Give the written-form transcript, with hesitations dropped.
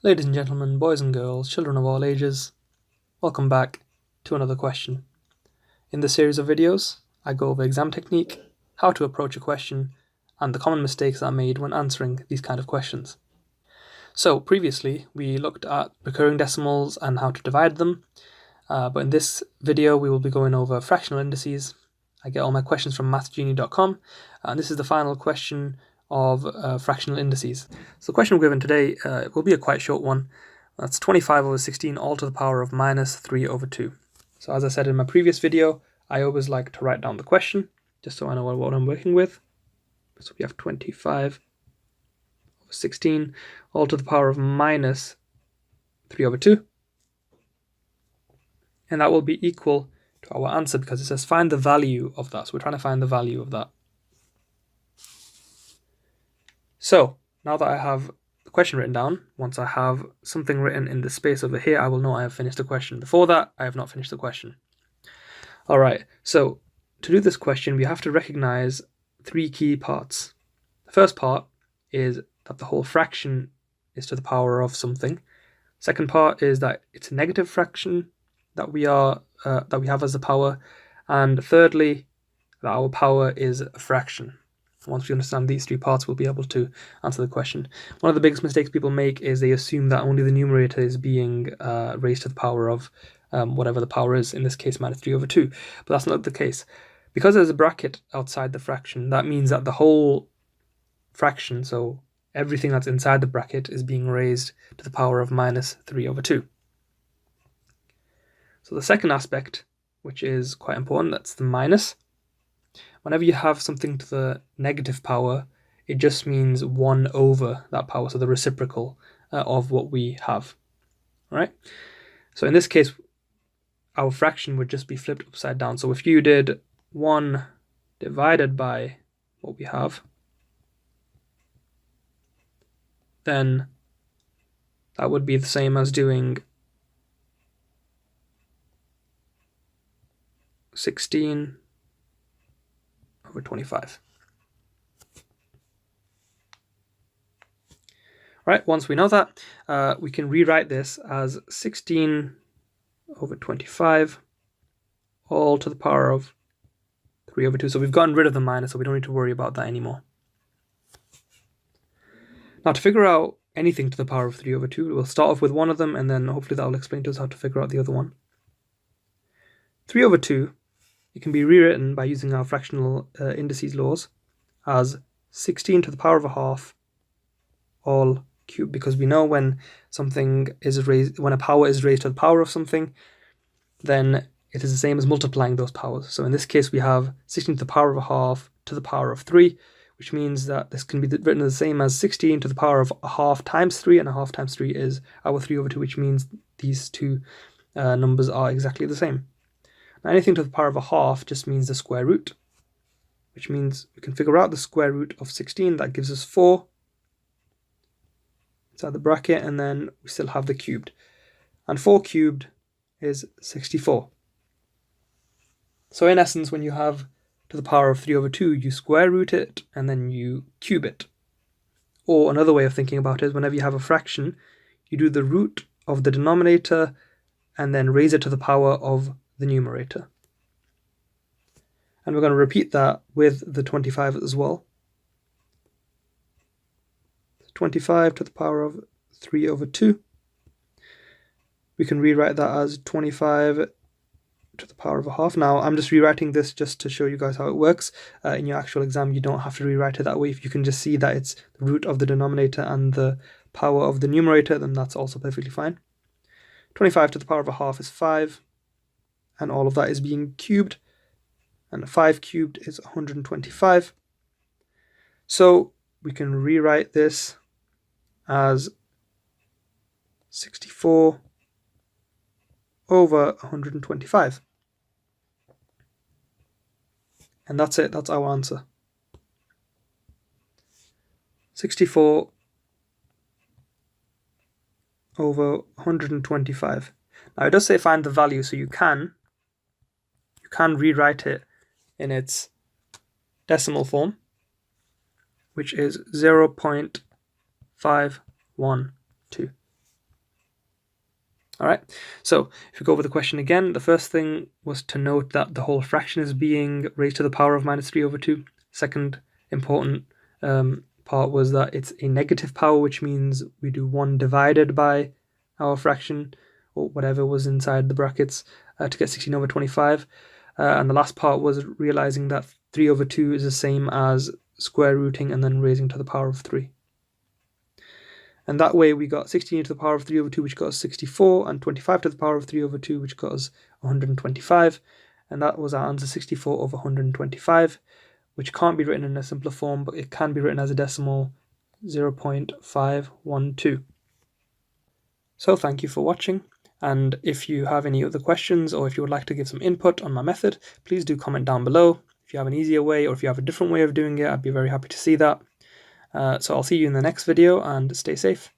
Ladies and gentlemen, boys and girls, children of all ages, welcome back to another question. In this series of videos, I go over exam technique, how to approach a question, and the common mistakes that are made when answering these kind of questions. So previously, we looked at recurring decimals and how to divide them, but in this video we will be going over fractional indices. I get all my questions from mathsgenie.com, and this is the final question of fractional indices. So the question we're given today will be a quite short one. That's 25 over 16 all to the power of minus 3 over 2. So as I said in my previous video, I always like to write down the question, just so I know what I'm working with. So we have 25 over 16 all to the power of minus 3 over 2. And that will be equal to our answer because it says find the value of that. So we're trying to find the value of that. So now that I have the question written down, once I have something written in the space over here, I will know I have finished the question. Before that, I have not finished the question. All right, so to do this question, we have to recognize three key parts. The first part is that the whole fraction is to the power of something. Second part is that it's a negative fraction that we have as a power. And thirdly, that our power is a fraction. Once we understand these three parts, we'll be able to answer the question. One of the biggest mistakes people make is they assume that only the numerator is being raised to the power of whatever the power is, in this case minus 3 over 2. But that's not the case. Because there's a bracket outside the fraction, that means that the whole fraction, so everything that's inside the bracket, is being raised to the power of minus 3 over 2. So the second aspect, which is quite important, that's the minus. Whenever you have something to the negative power, it just means 1 over that power, so the reciprocal of what we have. All right? So in this case, our fraction would just be flipped upside down. So if you did 1 divided by what we have, then that would be the same as doing 16 over 25. Right, once we know that, we can rewrite this as 16 over 25 all to the power of 3 over 2. So we've gotten rid of the minus, so we don't need to worry about that anymore. Now to figure out anything to the power of 3 over 2, we'll start off with one of them, and then hopefully that will explain to us how to figure out the other one. 3 over 2, it can be rewritten by using our fractional indices laws as 16 to the power of a half all cubed, because we know when something is raised, when a power is raised to the power of something, then it is the same as multiplying those powers. So in this case, we have 16 to the power of a half to the power of 3, which means that this can be written the same as 16 to the power of a half times 3, and a half times 3 is our 3 over 2, which means these two numbers are exactly the same. Now anything to the power of a half just means the square root, which means we can figure out the square root of 16. That gives us 4 inside the bracket, and then we still have the cubed. And 4 cubed is 64. So in essence, when you have to the power of 3 over 2, you square root it and then you cube it. Or another way of thinking about it is whenever you have a fraction, you do the root of the denominator and then raise it to the power of the numerator. And we're going to repeat that with the 25 as well. 25 to the power of 3 over 2. We can rewrite that as 25 to the power of a half. Now, I'm just rewriting this just to show you guys how it works. In your actual exam, you don't have to rewrite it that way. If you can just see that it's the root of the denominator and the power of the numerator, then that's also perfectly fine. 25 to the power of a half is 5, and all of that is being cubed, and 5 cubed is 125. So we can rewrite this as 64 over 125. And that's it, that's our answer. 64 over 125. Now it does say find the value, so you can rewrite it in its decimal form, which is 0.512. All right, so if we go over the question again, the first thing was to note that the whole fraction is being raised to the power of minus 3 over 2. Second important part was that it's a negative power, which means we do 1 divided by our fraction, or whatever was inside the brackets, to get 16 over 25. And the last part was realizing that 3 over 2 is the same as square rooting and then raising to the power of 3. And that way we got 16 to the power of 3 over 2, which got us 64, and 25 to the power of 3 over 2, which got us 125. And that was our answer, 64 over 125, which can't be written in a simpler form, but it can be written as a decimal, 0.512. So thank you for watching. And if you have any other questions, or if you would like to give some input on my method, please do comment down below. If you have an easier way, or if you have a different way of doing it, I'd be very happy to see that. So I'll see you in the next video, and stay safe.